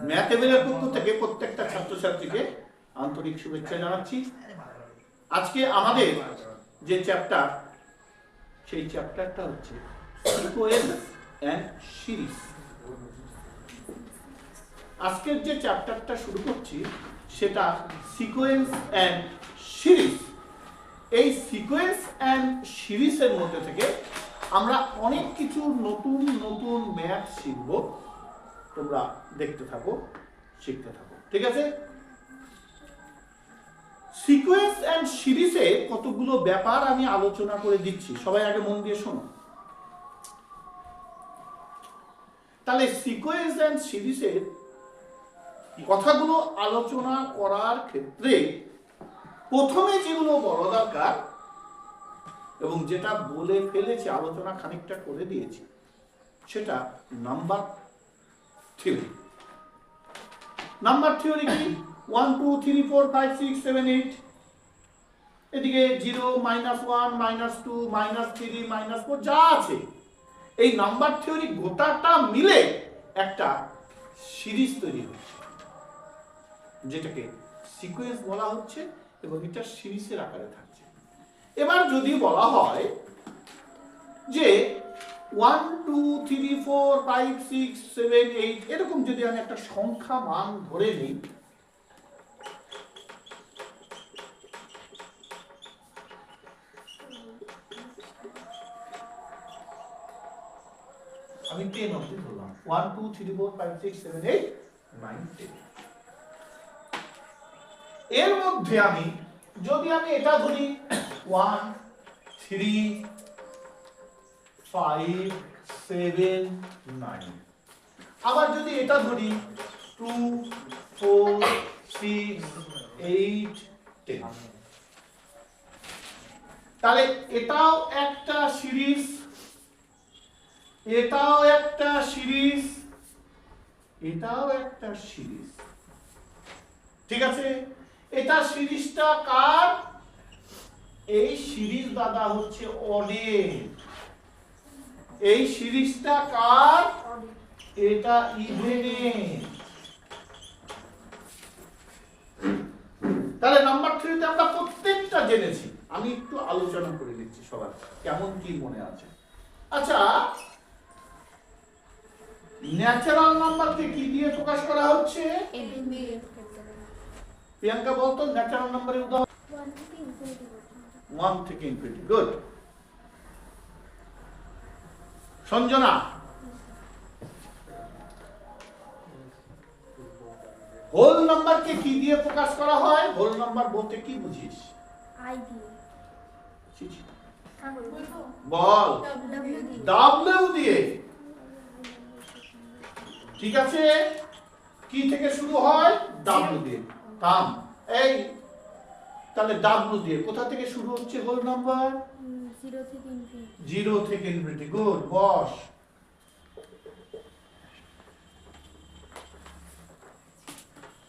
ম্যাথেবেলের পক্ষ থেকে প্রত্যেকটা ছাত্রছাত্রীকে আন্তরিক শুভেচ্ছা জানাচ্ছি। আজকে আমাদের যে চ্যাপ্টার, সেই চ্যাপ্টারটা হচ্ছে সিকোয়েন্স অ্যান্ড সিরিজ। আজকের যে চ্যাপ্টারটা শুরু করছি সেটা সিকোয়েন্স অ্যান্ড সিরিজ। এই সিকোয়েন্স অ্যান্ড সিরিজের মধ্যে থেকে আমরা অনেক কিছু নতুন নতুন ম্যাথ শিখব। তোমরা দেখতে থাকো, শিখতে থাকো, ঠিক আছে? সিকোয়েন্স অ্যান্ড সিরিজে কতগুলো ব্যাপার আমি আলোচনা করে দিচ্ছি, সবাই আগে মন দিয়ে শোনো। তাহলে সিকোয়েন্স অ্যান্ড সিরিজের কথাগুলো আলোচনা করার ক্ষেত্রে প্রথমে যেগুলো বড় দরকার এবং যেটা বলে ফেলেছি, আলোচনা খানিকটা করে দিয়েছি, সেটা নাম্বার থিওরি। নাম্বার থিওরি কি? 1 2 3 4 5 6 7 8, এদিকে 0 -1 -2 -3 -4 যা আছে, এই নাম্বার থিওরি গোটাটা মিলে একটা সিরিজ তৈরি হচ্ছে, যেটাকে সিকোয়েন্স বলা হচ্ছে এবং এটা সিরিজের আকারে থাকছে। এবার যদি বলা হয় যে 1 2 3 4 5 6 7 8 এরকম যদি আমি একটা সংখ্যা মান ধরে নিই, আমি 10 অবধি ধরলাম, 1 2 3 4 5 6 7 8 9 10। এর মধ্যে আমি যদি এটা ধরি 1 3 5 7 9, আবার যদি এটা ধরি 2 4 6 8 10, তাহলে এটাও একটা সিরিজ, এটাও একটা সিরিজ, এটাও একটা সিরিজ, ঠিক আছে? এটা সিরিজটা কার? এই সিরিজ দাদা হচ্ছে অডের। এই সিরিজটা কার? এটা ইভেনের। তাহলে নাম্বার থ্রিতে আমরা প্রত্যেকটা জেনেছি, আমি একটু আলোচনা করে দিচ্ছি সবার কেমন কি মনে আছে। আচ্ছা, ন্যাচারাল নাম্বারকে কি দিয়ে প্রকাশ করা হচ্ছে? প্রিয়াঙ্কা বলতো ন্যাচারাল নাম্বারের উদাহরণ। 1 থেকে ইনফিনিটি। গুড। সঞ্জনা, হোল নাম্বারকে কি দিয়ে প্রকাশ করা হয়? হোল নাম্বার বলতে কি বুঝিস? আই দিয়ে। বল। ডাব্লিউ দিয়ে। ঠিক আছে, কি থেকে শুরু হয়? ডাব্লিউ দিয়ে। থাম, এই তাহলে ডাব্লিউ দিয়ে কোথা থেকে শুরু হচ্ছে হোল নাম্বার? 0 থেকে ইনফিনিটি। 0 থেকে ইনফিনিটি। গুড, বস।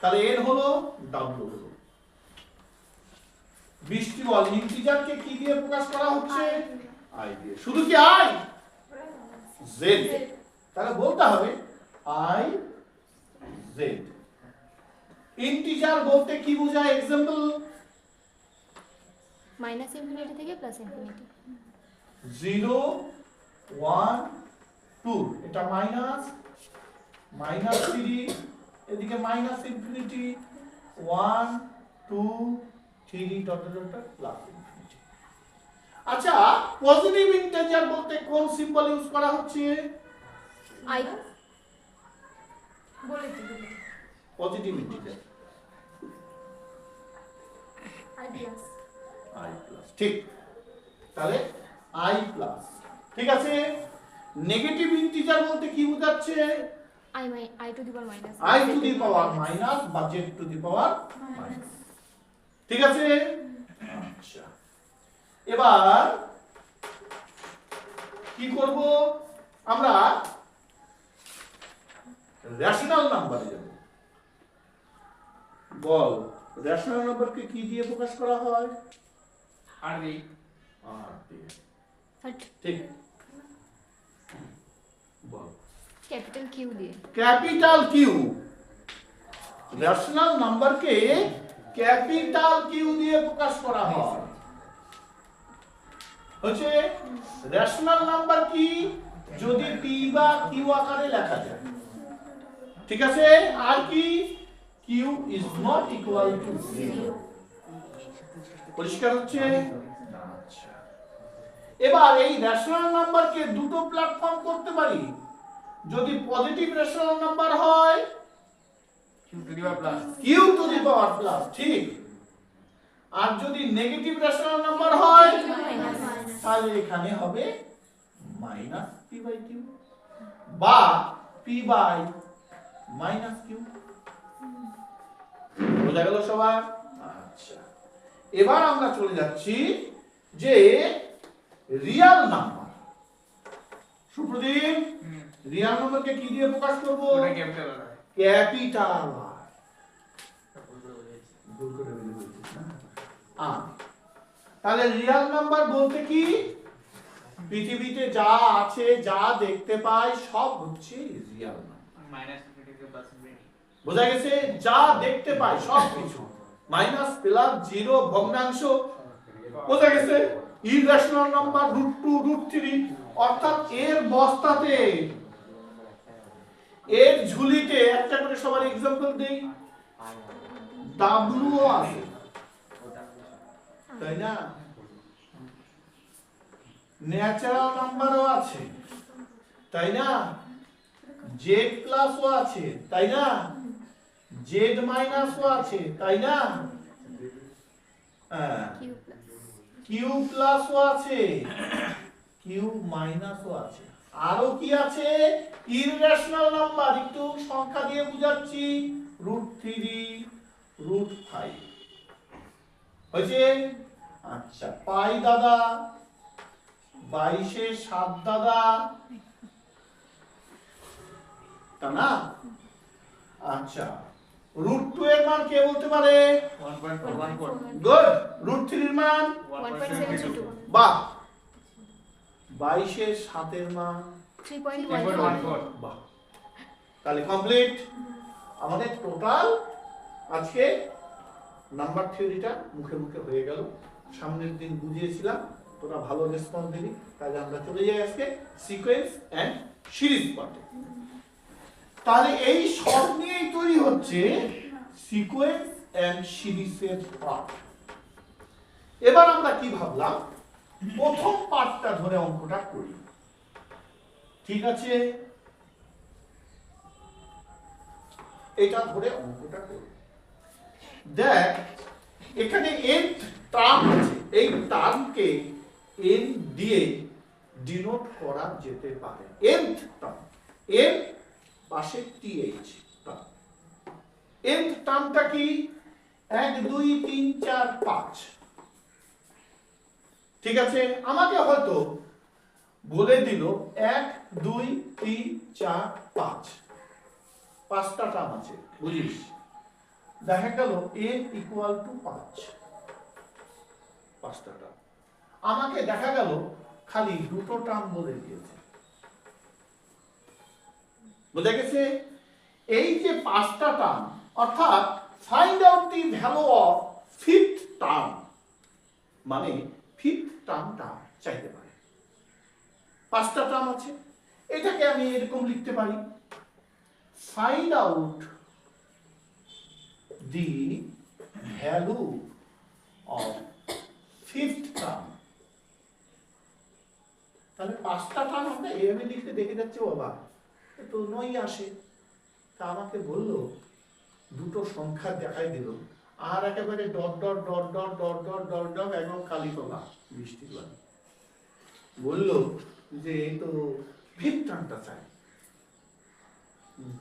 তাহলে এন হলো, ডাব্লিউ হলো। বৃষ্টি বল, ইন্টিজারকে কি দিয়ে প্রকাশ করা হচ্ছে? আই দিয়ে। শুধু কি আই? জেড। তাহলে বলতে হবে আই জেড। ইন্টিজার বলতে কি বোঝায়? एग्जांपल মাইনাস ইনফিনিটি থেকে প্লাস ইনফিনিটি। 0 1 2, এটা মাইনাস, -3, এদিকে minus infinity, 1 2 3 dot dot dot plus infinity. আচ্ছা, পজিটিভ ইন্টিজার বলতে কোন সিম্বল ইউজ করা হচ্ছে? আই বলে দিই। Positive integer I plus. I plus, ঠিক। তাহলে আই প্লাস, ঠিক আছে। নেগেটিভ ইন্টিজার বলতে কি বোঝাচ্ছে? I to the power minus. I to the power minus বা Z to the power minus, ঠিক আছে। আচ্ছা, এবার কি করব আমরা? রেশনাল নাম্বারে যাব। বল, রেশনাল নাম্বারকে কি দিয়ে প্রকাশ করা হয়? আর দিয়ে। ঠিক। বল। ক্যাপিটাল কিউ দিয়ে। Capital Q. রেশনাল নাম্বারকে ক্যাপিটাল কিউ দিয়ে প্রকাশ করা হয়। হচ্ছে রেশনাল নাম্বার কি যদি পি বা কিউ আকারে লেখা যায়, ঠিক আছে, আর কি Q is not equal to 0। পরিষ্কার হচ্ছে? আচ্ছা, এবার এই রেশনাল নাম্বারকে দুটো প্ল্যাটফর্ম করতে পারি। যদি পজিটিভ রেশনাল নাম্বার হয় Q to the power plus, ঠিক, আর যদি নেগেটিভ রেশনাল নাম্বার হয় তাহলে এখানে হবে মাইনাস পি বাই কিউ বা পি বাই মাইনাস কিউ। বোঝা গেল সবার? আচ্ছা, এবার আমরা চলে যাচ্ছি যে রিয়াল নাম্বার। সুপ্রদীপ, রিয়াল নাম্বারকে কি দিয়ে প্রকাশ করব? Capital R. তাহলে রিয়াল নাম্বার বলতে কি পৃথিবীতে যা আছে যা দেখতে পাই সব হচ্ছে রিয়াল নাম্বার। বোঝা গেছে? যা দেখতে পাই সব কিছু, মাইনাস প্লাস জিরো ভগ্নাংশ, বোঝা গেছে? ইররেশনাল নাম্বার √2 √3, অর্থাৎ এর বস্তাতে এর ঝুলিতে একটা করে সবার एग्जांपल দেই, ডাব্লিউ আছে তাই না, ন্যাচারাল নাম্বারও আছে তাই না, জেড প্লাসও আছে তাই না, জেড মাইনাসও আছে তাই না, কিউ প্লাসও আছে, কিউ মাইনাসও আছে, আরো কি আছে? ইররেশনাল নাম্বার, একটু সংখ্যা দিয়ে বুঝাচ্ছি, √3 √5 হয়েছে। আচ্ছা, পাই দাদা, 22 7 দাদা, তা না? আচ্ছা, √2 এর মান কে বলতে পারে? 1.4 গুড। √3 এর মান 1.72 বাহ। 22 7 এর মান 3.14 বাহ। তাহলে কমপ্লিট আমাদের টোটাল আজকে নাম্বার থিওরিটা মুখে মুখে হয়ে গেল। সামনের দিন বুঝিয়েছিলাম, তোরা ভালো রেসপন্স দিলি, তাহলে আমরা চলে যাই আজকে সিকোয়েন্স এন্ড সিরিজ পার্টে। তাহলে এই সব নিয়েই তৈরি হচ্ছে সিকোয়েন্স এন্ড সিরিজের পার্ট। এবার আমরা কি ভাবলাম, প্রথম পার্টটা ধরে অঙ্কটা করি, ঠিক আছে? এটা ধরে অঙ্কটা করি। দেখ, এখানে nth টার্ম আছে, এই টার্মকে n দিয়ে ডিনোট করা যেতে পারে। nth টার্ম, n পাশে th টার্ম। nth টার্মটা কি? 1 2 3 4 5, ঠিক আছে? আমাকে হয়তো বলে দিল 1 2 3 4 5, পাঁচটা টার্ম আছে, বুঝিস? দেখা গেল n ইকুয়াল টু 5, পাঁচটা টার্ম। আমাকে দেখা গেল খালি দুটো টার্ম বলে দিয়েছে, বুঝা গেছে? এই যে পাঁচটা টার্ম, অর্থাৎ find out the value of fifth term, মানে ফিফথ টার্মটা চাইতে পারে। পাঁচটা টার্ম আছে, এটাকে আমি এরকম লিখতে পারি, find out the value of fifth term। তাহলে পাঁচটা টার্ম আমরা এভাবে লিখতে দেখে যাচ্ছে, বাবা তো নয় আসে। তা আমাকে বললো দুটো সংখ্যা দেখাই দিল, আর একেবারে dot dot dot dot dot dot dot dot একদম কালি তোলা বৃষ্টির বাণী, বললো যে তো ফিফথ টার্মটা চাই,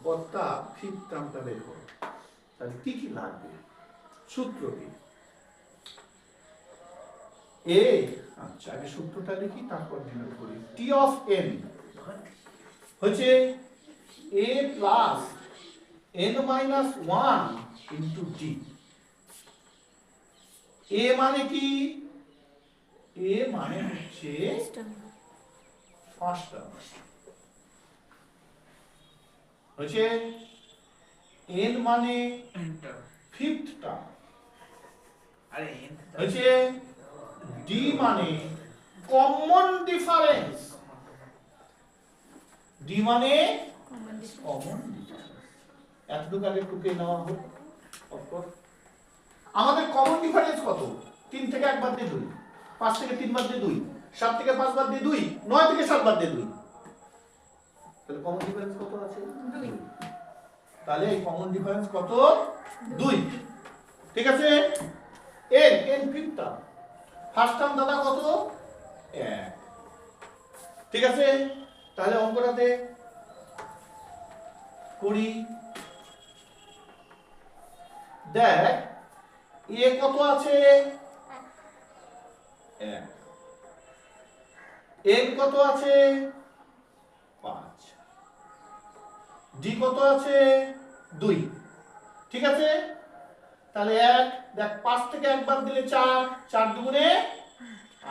কর্তা ফিফথ টার্মটা বের করো। তাহলে কি কি লাগবে? সূত্র কি? এ, আচ্ছা আগে সূত্রটা লিখি তারপর ডিনোট করি। টি অফ n হচ্ছে a plus n minus 1 into d। a মানে কি? a মানে হচ্ছে ফার্স্ট টার্ম, হচ্ছে n মানে Enter. ফিফথ টার্ম, আরে হচ্ছে d মানে কমন ডিফারেন্স, d মানে common difference. Common difference. এতটুকু আগে টুকে নেওয়া হোক। অফকোর্স আমাদের কমন ডিফারেন্স কত? 3 থেকে 1 বাদ দিয়ে 2, 5 থেকে 3 বাদ দিয়ে 2, 7 থেকে 5 বাদ দিয়ে 2, 9 থেকে 7 বাদ দিয়ে 2। তাহলে কমন ডিফারেন্স কত আছে? 2 তাহলে এই কমন ডিফারেন্স কত? 2। ঠিক আছে, n fifth term, first term দাদা কত? 1। ঠিক আছে, তাহলে অঙ্কটাতে করি। দেখ এ কত আছে? 1। n কত আছে? 5। d কত আছে? 2। ঠিক আছে, তাহলে 1, দেখ 5 থেকে 1 বাদ দিলে 4, 4 দুগুণে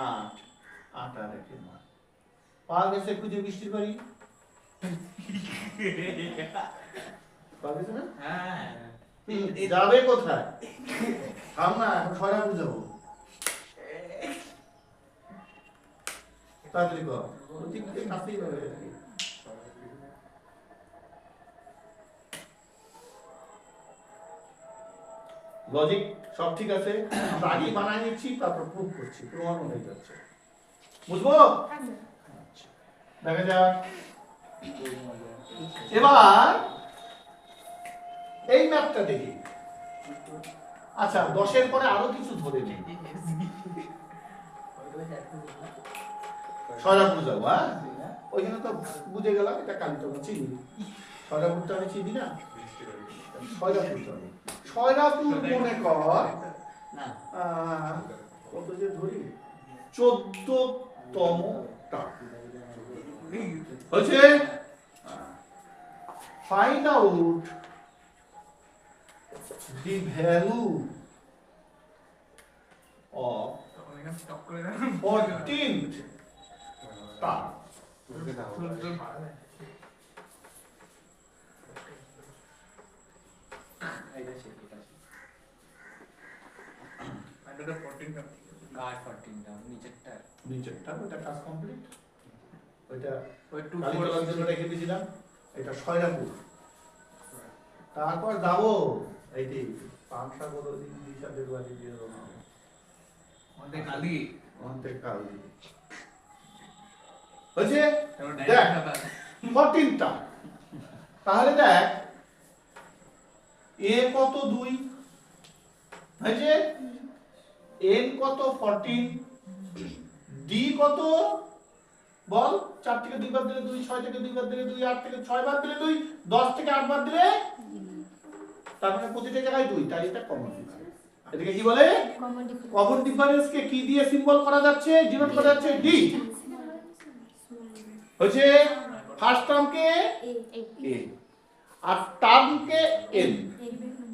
8, 8 আর 1 এর মান পাওয়া গেছে। খুঁজে বৃষ্টির বাড়ি পাওয়া গেছে না? হ্যাঁ যাবে কোথায়? থাম না, এখন ছয়টা বুঝাবো। তাড়াতাড়ি কর, অতিকে কাছেই হবে। লজিক সব ঠিক আছে, আমরা আগেই বানাই নিচ্ছি, তারপর প্রুভ করছি, প্রমাণ হয়ে যাচ্ছে। বুঝবো? হ্যাঁ স্যার দেখা যাক। এবার এই ম্যাপটা দেখি। আচ্ছা 10 এর পরে আরো কিছু ধরে নিই। সয়রাপুর যাবো, হ্যাঁ ওইখানে তো বুঝে গেলাম এটা কালীতলা চিনি। সয়রাপুরটা আমি চিনি না, সয়রাপুর যাবো। সয়রাপুর মনে কর কত যে ধরি 14তম টা হচ্ছে। Find out the value of 14th term. নিচেরটা ওটা কাজ কমপ্লিট, ওইটা কালীতলার জন্য রেখে দিয়েছিলাম, এটা সয়রাপুর। তারপর যাবো এইটি পাংশা বড় দিন দিশাদের বাড়ি দিয়ে রওনা হবো। অন্তে কালী হচ্ছে। দেখ 14টা, তাহলে দেখ a কত 2 হয়েছে, n কত 14, d কত বল? 4 থেকে 2 বাদ দিলে 2, 6 থেকে 2 বাদ দিলে 2, 8 থেকে 6 বাদ দিলে 2, 10 থেকে 8 বাদ দিলে, তার মানে প্রতিটা জায়গায় 2, তাই এটা কমন ডিফারেন্স। এটাকে কি বলে? common difference. কমন ডিফারেন্সকে কি দিয়ে সিম্বল করা যাচ্ছে, ডিনোট করা যাচ্ছে? d। হচ্ছে ফার্স্ট টার্মকে a আর টার্মকে n,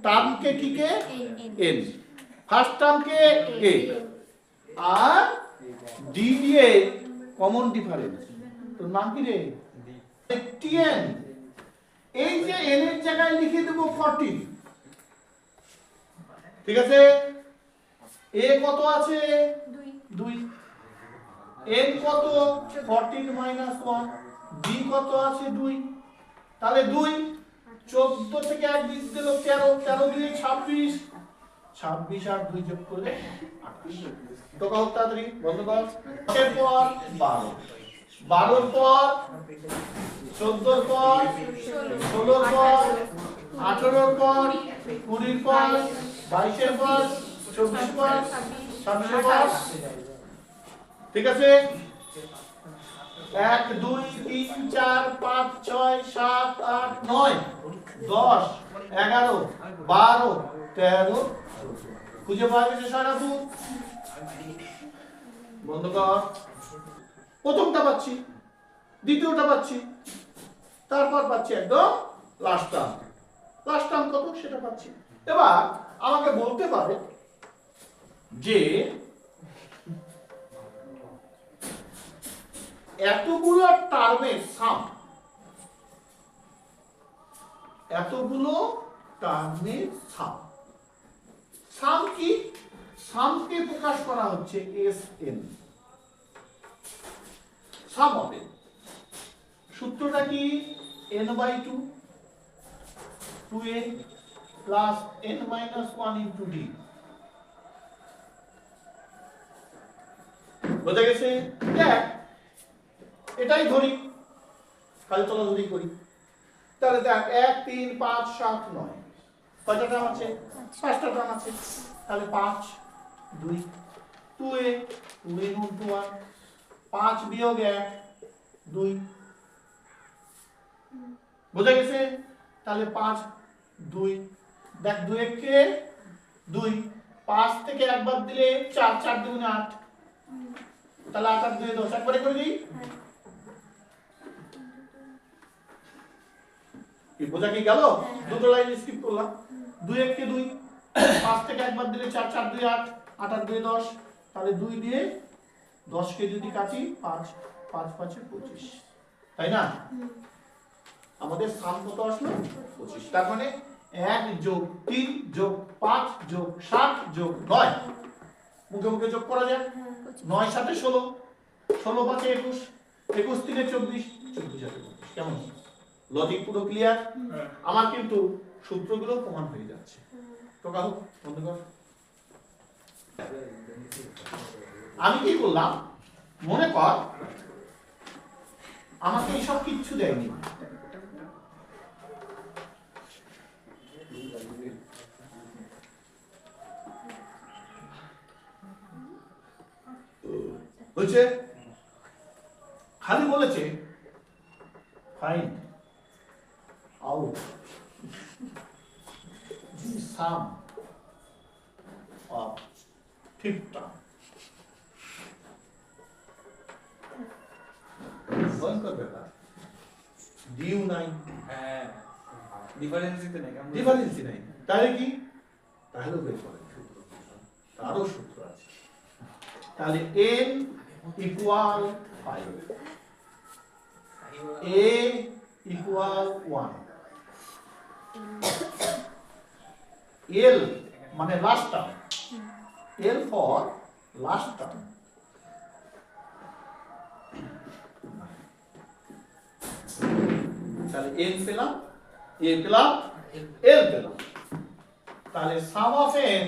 টার্মকে কি কে n, ফার্স্ট টার্মকে a আর d দিয়ে কমন ডিফারেন্স। তোর নাম কি রে? tn। এই যে n এর জায়গায় লিখে দেব 14। ঠিক আছে, a কত আছে? 2। n কত? 14 minus 1। d কত আছে? 2। তাহলে 2, 14 থেকে 1 বিয়োগ দিলে 13, 13 2 26, 26 আর 2 যোগ করলে 28। তো কত তাড়াতাড়ি বন্ধ কর। এর পর 12, 12 পর 14 পর 16 পর 18 পর 20 পর 22 পর 24 পর 26 পর। ঠিক আছে, 1 2 3 4 5 6 7 8 9 10 11 12 13 খুঁজে পাওয়া গেছে সয়রাপুর। বন্ধ কর। প্রথমটা পাচ্ছি, দ্বিতীয়টা পাচ্ছি, তারপর পাচ্ছি একদম লাস্ট টার্ম। লাস্ট টার্ম কত সেটা পাচ্ছি। এবার আমাকে বলতে পারে যে এতগুলো টার্মের সাম, এতগুলো টার্মের সাম। সাম কি? সামকে প্রকাশ করা হচ্ছে S N, sum of N. সূত্রটা কি? n by 2 2a plus n minus 1 into d। বোঝা গেছে? দেখ এটাই ধরি, খালি চলাধরি করি। তাহলে দেখ 1 3 5 7 9 কয়টা টার্ম আছে? 5টা টার্ম আছে। তাহলে 5 2 2a 2a * 1 5 বিয়োগ 1 2। বোঝা গেছে? তাহলে 5 2 দেখ 2 কে 2 5 থেকে একবার দিলে 4 4 2 8, তাহলে 8 আর 2 10 একবারে করে দিই। কি বোঝা কি গেল? দুটো লাইন স্কিপ করলাম। 2 1 কে 2 5 থেকে একবার দিলে 4 4 2 8 8 আর 2 10, তাহলে 2 দিয়ে 10 কে যদি কাটি 5 5 5 এ 25, তাই না? আমাদের সাম কত আসলো? 25। তার মানে 1 যোগ 3 যোগ 5 যোগ 7 যোগ 9 মুখে মুখে যোগ করা যায়। 9 7 এ 16, 16 5 এ 21, 21 3 এ 24, 24 7 এ 25। কেমন? লজিক পুরো ক্লিয়ার? আমার কিন্তু সূত্রগুলো প্রমাণ হয়ে যাচ্ছে। তো কাহু বন্ধ কর। আমি কি করলাম? মনে কর আমাকে এইসব কিচ্ছু দেয়নি, বলছে খালি বলেছে find out the some of 5 term. ভয়ঙ্কর ব্যাপার, ডিউ নাই, হ্যাঁ ডিফারেন্সিতে নাই, ডিফারেন্সই নাই। তাহলে কি? তাহলে বের করেন সূত্র, তারও সূত্র আছে। তাহলে n equal 5, a equal 1, l মানে last term, l for last term. তাহলে n পেলাম, a পেলাম, l পেলাম। তাহলে সাম অফ n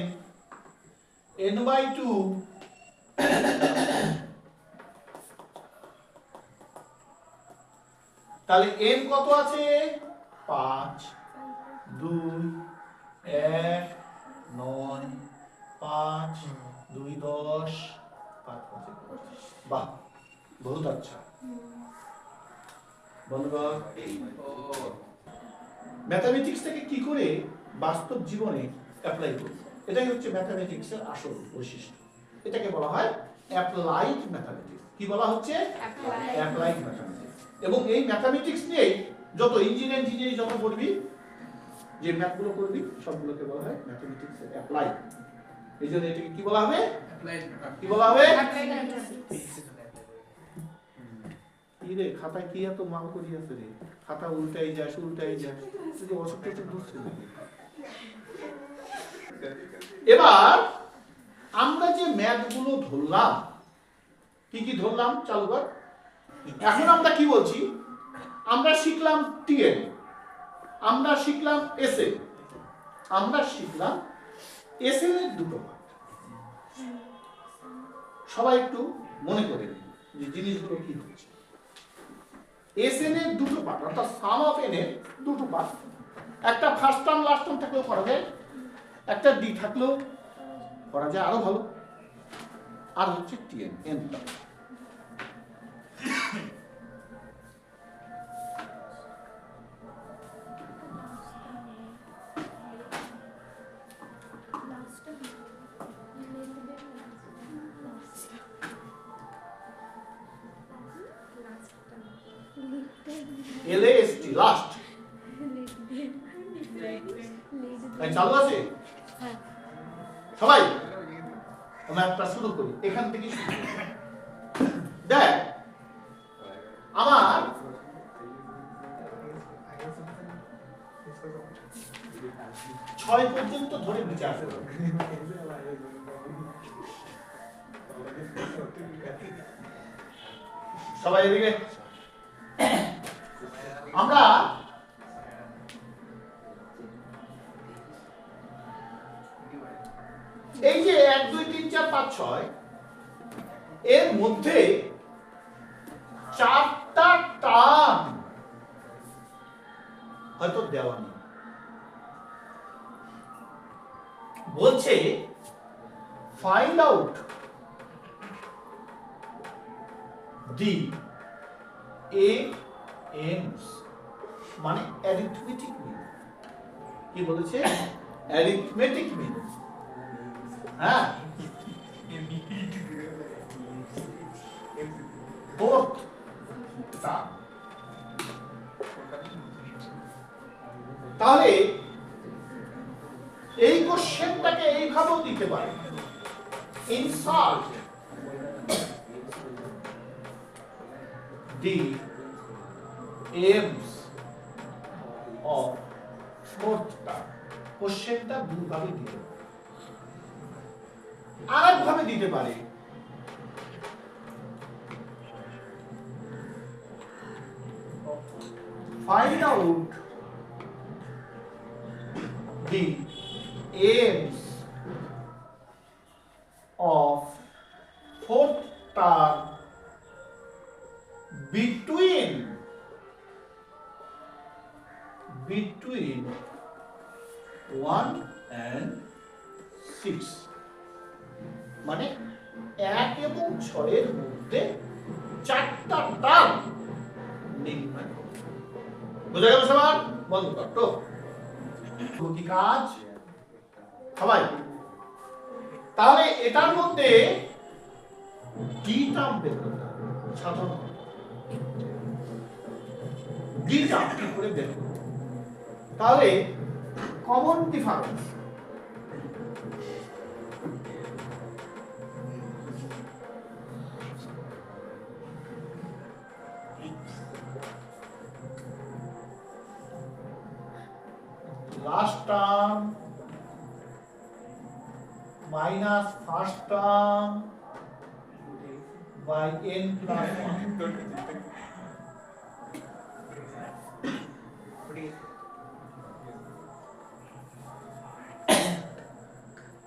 n বাই 2 তাহলে n কত আছে? 5 2 1 9 5 2 10 5 5 25। বাহ, বহুত আচ্ছা। বন্ধুগণ, ম্যাথমেটিক্সটাকে কি করে বাস্তব জীবনে অ্যাপ্লাই করব, এটাই হচ্ছে ম্যাথমেটিক্সের আসল বৈশিষ্ট্য। এটাকে বলা হয় অ্যাপ্লাইড ম্যাথমেটিক্স। কি বলা হচ্ছে? Applied mathematics. এবং এই ম্যাথমেটিক্স নিয়ে যত ইঞ্জিনিয়ারিং যত পড়বি, যে ম্যাথগুলো করবি, সবগুলোকে বলা হয় ম্যাথমেটিক্সের অ্যাপ্লাইড। এই জন্য এটাকে কি বলা হবে? কি বলা হবে? কি রে খাতায় কি এত মাল করিয়াছে রে? খাতা উল্টাই যাস উল্টাই যাস, তুই অসুখ টসুখ ধরছিস নাকি? এবার আমরা যে ম্যাথগুলো ধরলাম, কি কি ধরলাম চালু কর। এখন আমরা কি বলছি? আমরা শিখলাম টিএন, আমরা শিখলাম এসএ, আমরা শিখলাম এসএ এর দুটো পার্ট। সবাই একটু মনে করে নিন যে জিনিসগুলো কি হচ্ছে। এসএন এর দুটো পার্ট, অর্থাৎ সাম অফ এন এর দুটো পার্ট। একটা ফার্স্ট টার্ম লাস্ট টার্ম থাকলেও করা যায়, একটা ডি থাকলেও করা যায়, আরো ভালো। আর হচ্ছে টিএন, এন টার্ম। এলএএসটি লাস্ট চালু আছে সবাই? আমরা একটা শুরু করি, এখান থেকে শুরু করি। দেখ আমার 6 পর্যন্ত ধরে বিচার করো। সবাই এদিকে। আমরা এই যে 1 2 3 4 5 6 এর মধ্যে 4টা টার্ম হয়তো দেওয়া নেই, বলছে ফাইন্ড আউট দি এএমস, মানে অ্যারিথমেটিক মিন। কি বলেছে? Arithmetic mean. হ্যাঁ, ফোর্থ টার্ম। তাহলে এই কোশ্চেনটাকে এইভাবেও দিতে পারে, insert the AMs of fourth term. কোশ্চেনটা দুভাবে দিতে পারে। আরেকভাবে দিতে পারে, find out the aims of fourth term between 1 and 6, মানে 1 এবং 6 এর মধ্যে 4টা টার্ম নির্ণয় করো। বুঝা গেল সবার? বন্ধ করতো কি কাজ সবাই? তাহলে এটার মধ্যে ডি টার্ম বের করতে হবে। সাধারণ ডি টার্ম কি করে বের করব? তাহলে common difference, last term minus first term by n plus 1.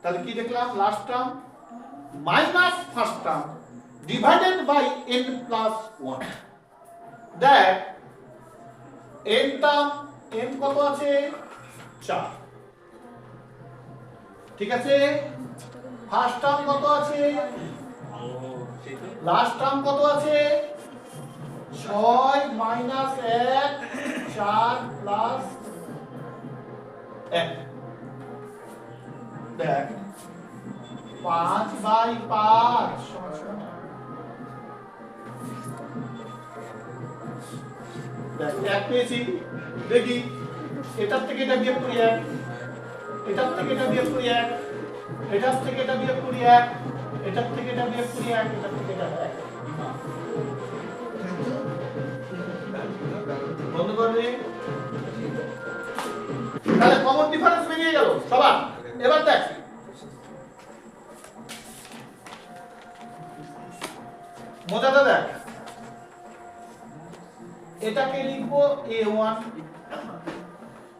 তাহলে কি দেখলাম? Last term minus first term divided by n plus 1, that n term, n কত আছে? 4। ঠিক আছে, ফার্স্ট টার্ম কত আছে? লাস্ট টার্ম কত আছে? 6 মাইনাস 1 4 প্লাস 1, দেখ 5 বাই 5 দেখ 1 পেয়েছি। দেখি এটার থেকে এটা বিয়োগ করি 1, এটার থেকে এটা বিয়োগ করি 1, এটার থেকে এটা বিয়োগ করি 1, এটার থেকে এটা বিয়োগ করি 1, এটার থেকে এটা 1। বন্ধ করবে। তাহলে কমন ডিফারেন্স বেরিয়ে গেল সবার। এবার দেখ মজাটা দেখ, এটাকে লিখবো a1,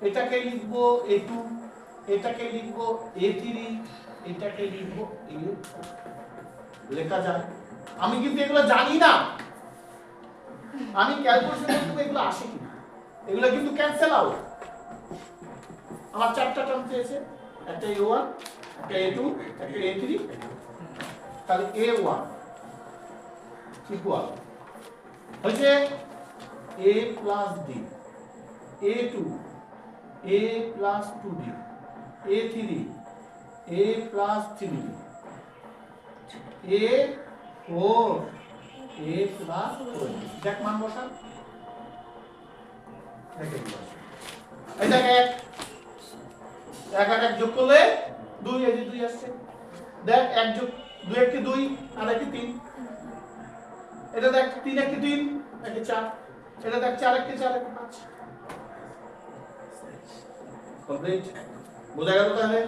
এটাকে লিখবো a2, এটাকে লিখবো a3, এটাকে লিখবো a4। লেখা যায়। আমি কিন্তু এগুলো জানি না, আমি ক্যালকুলেশন করতে এগুলো আসে কিনা। এগুলো কিন্তু ক্যান্সেল আউট। আমার 4টা টার্ম পেয়েছে, একটা a1, একটা a2, একটা a3। তাহলে a1 ইকুয়াল হচ্ছে a plus d, a2 a plus 2d, a3 a plus 3d, a4 a plus 4d। দেখ মান বসান, এই দেখ 1 1 যোগ করলে 2, এই যে 2 আসছে। দেখ 1 যোগ 2 একটি 2 আর একটি 3, এটা দেখ 3 একটি 3 একটি 4, এটা দেখ 4 একটি 4 একটি 5। কমপ্লিট। বোঝা গেল তাহলে?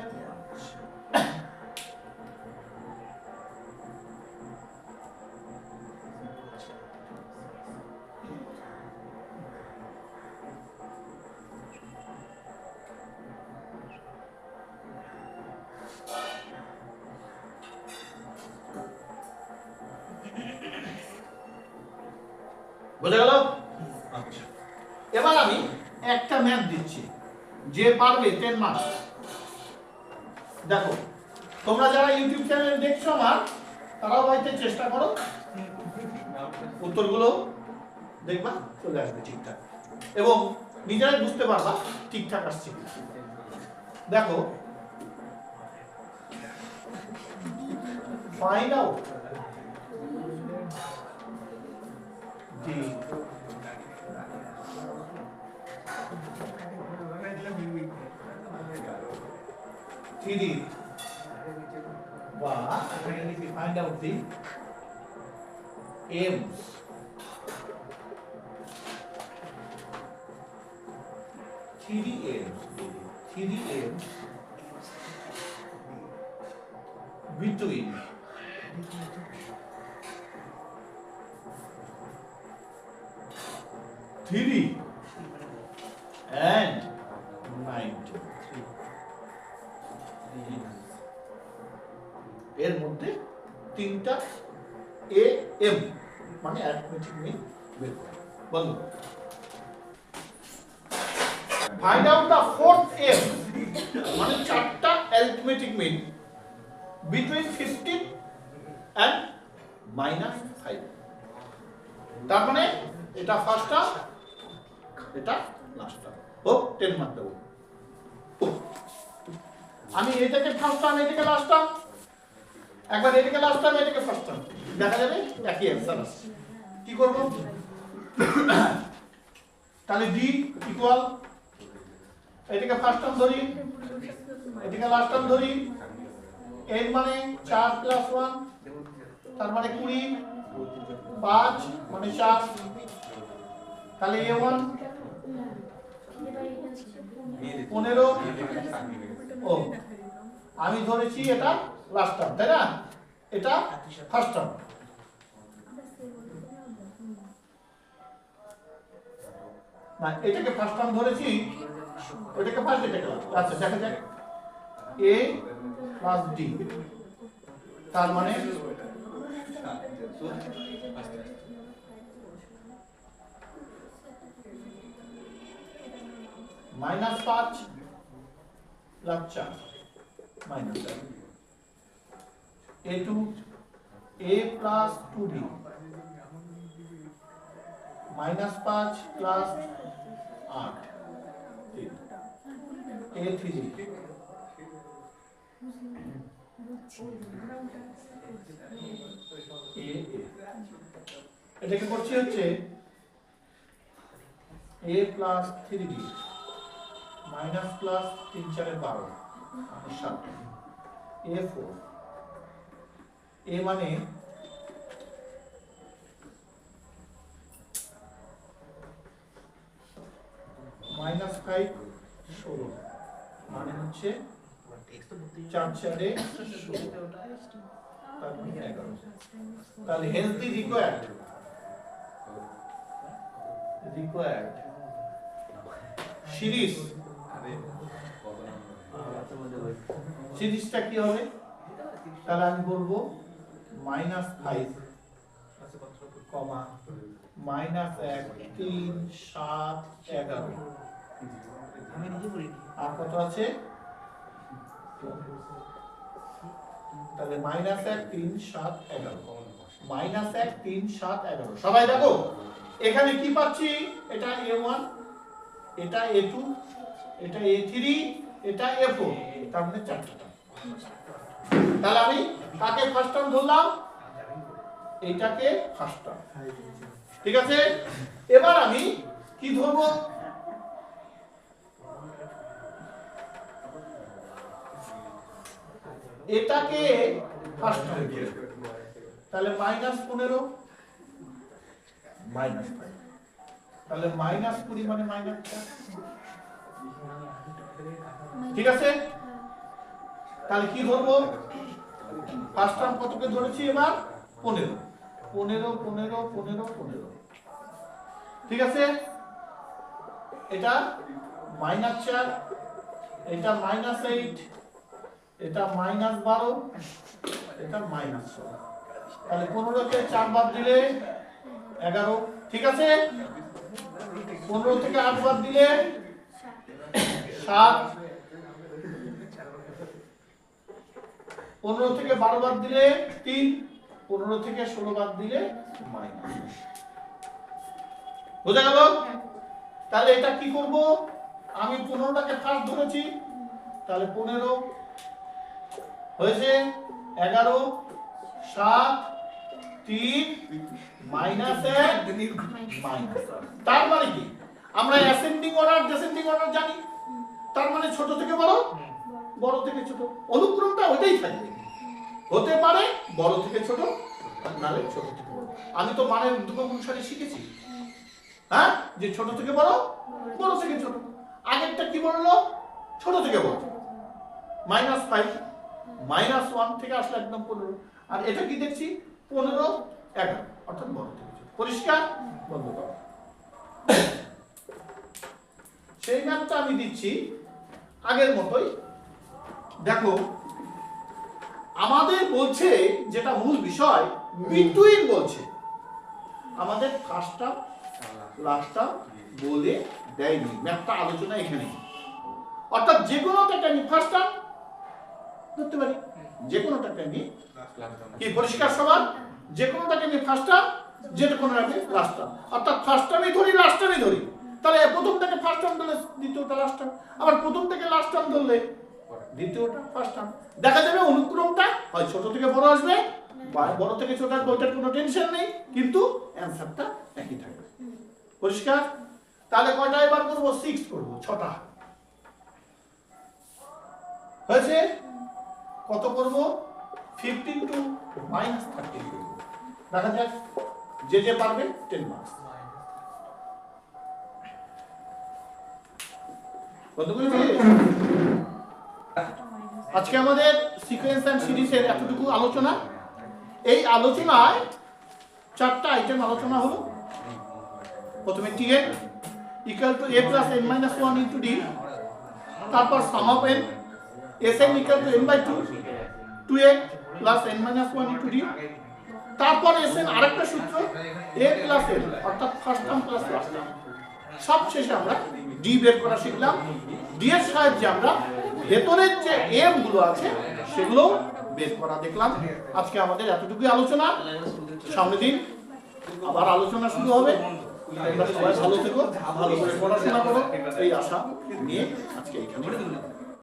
বোঝা গেল? আচ্ছা, এবার আমি একটা ম্যাথ দিচ্ছি, যে পারবে 10 মার্কস। দেখো, তোমরা যারা ইউটিউব চ্যানেল দেখছো আমার, তারাও বাড়িতে চেষ্টা করো, উত্তরগুলো দেখবা চলে আসবে ঠিকঠাক, এবং নিজেরাই বুঝতে পারবা ঠিকঠাক আসছে কি। দেখো, ফাইন্ড আউট দি থ্রি বা find out the aims three aims between three and 90 এর মধ্যে তিনটা এ এম মানে অ্যারিথমেটিক মিন বের করো। বন্ধু, find out the fourth M মানে চারটা অ্যারিথমেটিক মিন বিটুইন 15 এন্ড -5। তার মানে এটা ফার্স্ট টার্ম, এটা লাস্ট টার্ম। ও 10 মার্ক দেবো। আমি এটাকে ফার্স্ট টার্ম, এটাকে লাস্ট টার্ম, একবার এটাকে লাস্ট টার্ম, এটাকে ফার্স্ট টার্ম, দেখা যাবে একই অ্যান্সার আসছে। কি করব? তাহলে ডি ইকুয়াল, এটাকে ফার্স্ট টার্ম ধরি, এটাকে লাস্ট টার্ম ধরি, এর মানে 4 + 1 তার মানে 20, 5 মানে 4, তাহলে a1 15। ও আমি ধরেছি এটা লাস্ট টার্ম, তাই না? এটা ফার্স্ট টার্ম। না, এটাকে ফার্স্ট টার্ম ধরেছি, ওটাকে ফার্স্ট, এটাকে লাস্ট। আচ্ছা, দেখা যাক a + d তার মানে -5 + 4 -7 a2 a + 2d -5 + 8 a3 এটাকে করছি হচ্ছে a + 3d মাইনাস প্লাস 3 4 12 মানে 7 a4 a মানে -5 16 মানে হচ্ছে 4 4 16 তার মানে 11। তাহলে হেন্স দি রিকোয়ার্ড সিরিজ, সিরিজটা কি হবে? তাহলে আমি বলবো -5, -1 3 7 11 আর কত আছে? তাহলে -1 3 7 11 -1 3 7 11। সবাই দেখো এখানে কি পাচ্ছি? এটা a1, এটা a2, এটা a3, এটা a4, তার মানে 4টা। তাহলে আমি কাকে ফার্স্ট টার্ম ধরলাম? এইটাকে ফার্স্ট টার্ম, ঠিক আছে? এবার আমি কি ধরবো? এটাকে ফার্স্ট টার্ম, তাহলে -15 -5, তাহলে -20 মানে -4 ঠিক আছে, তাহলে কি ধরবো? ফার্স্ট টার্ম কতকে ধরেছি এবার? 15 15 15 15 15। ঠিক আছে, এটা -4, এটা -8, এটা -12, এটা -6। তাহলে 15 কে 4 বাদ দিলে 11। ঠিক আছে, 15 থেকে 8 বাদ দিলে 7, 15 থেকে 12 বাদ দিলে 3, 15 থেকে 16 বাদ দিলে মাইনাস। বুঝা গেল? তাহলে এটা কি করব? আমি 15টাকে ফার্স্ট ধরেছি, তাহলে 15 হয়েছে 11, 7, 3, -1, মাইনাস। তার মানে কি? আমরা অ্যাসেন্ডিং অর্ডার ডিসেন্ডিং অর্ডার জানি। তার মানে ছোট থেকে বড়, বড় থেকে ছোট, অনুক্রমটা ওইটাই থাকবে। হতে পারে বড় থেকে ছোট, আর নালে ছোট থেকে বড়। আমি তো মানের ঊর্ধ্বক্রম অনুসারে শিখেছি, হ্যাঁ, যে ছোট থেকে বড়, বড় থেকে ছোট। আগেরটা কি বললো? ছোট থেকে বড়, -5, -1 থেকে আসলে একদম 15। আর এটা কি দেখছি? 15, 11, অর্থাৎ বড় থেকে ছোট। পরিষ্কার? বন্ধ করো। সেই ম্যাপটা আমি দিচ্ছি আগের মতোই। দেখো, আমাদের বলছে যেটা মূল বিষয়, বিটুইন বলছে। আমাদের ফার্স্ট টার্ম লাস্ট টার্ম বলে দেয়নি, ম্যাপটা আলোচনা এখানে। অর্থাৎ যে কোনোটাকে আমি ফার্স্ট টার্ম ধরতে পারি, যে কোনোটাকে আমি কি, পরিষ্কার সবার? যে কোনোটাকে আমি ফার্স্ট টার্ম, যে কোনোটাকে লাস্ট টার্ম। অর্থাৎ ফার্স্ট টার্মই ধরি, লাস্ট টার্মই ধরি। তাহলে প্রথমটাকে ফার্স্ট টার্ম ধরলে দ্বিতীয়টা লাস্ট টার্ম, আবার প্রথমটাকে লাস্ট টার্ম ধরলে দ্বিতীয়টা ফার্স্ট টার্ম। দেখা যাবে অনুক্রমটা হয় ছোট থেকে বড় আসবে, বা বড় থেকে ছোট আসবে, ওইটার কোনো টেনশন নেই, কিন্তু অ্যানসারটা একই থাকবে। পরিষ্কার? তাহলে কয়টা এবার করব? 6 করব, 6টা হয়েছে। কত করব? 15 টু -13 করব। দেখা যাক, যে পারবে 10 মার্কস। কত করেছি? আজকে আমাদের সিকোয়েন্স এন্ড সিরিজের এতটুকু আলোচনা। এই আলোচনায় 4টা আইটেম আলোচনা হলো। প্রথমে Tn equal to a plus n minus 1 into d, তারপর sum of n, Sn equal to n by 2, 2a plus n minus 1 into d, তারপর Sn আরেকটা সূত্র a plus n, অর্থাৎ first term plus last term. সব শেষে আমরা d বের করা শিখলাম। d এর সাহায্যে আমরা ভেতরের যে m গুলো আছে সেগুলো বের করা দেখলাম। আজকে আমাদের এতটুকুই আলোচনা। সামনের দিন আবার আলোচনা শুরু হবে। তোমরা সবাই ভালো থেকো, ভালো করে পড়াশোনা করো, এই আশা নিয়ে আজকে এখানে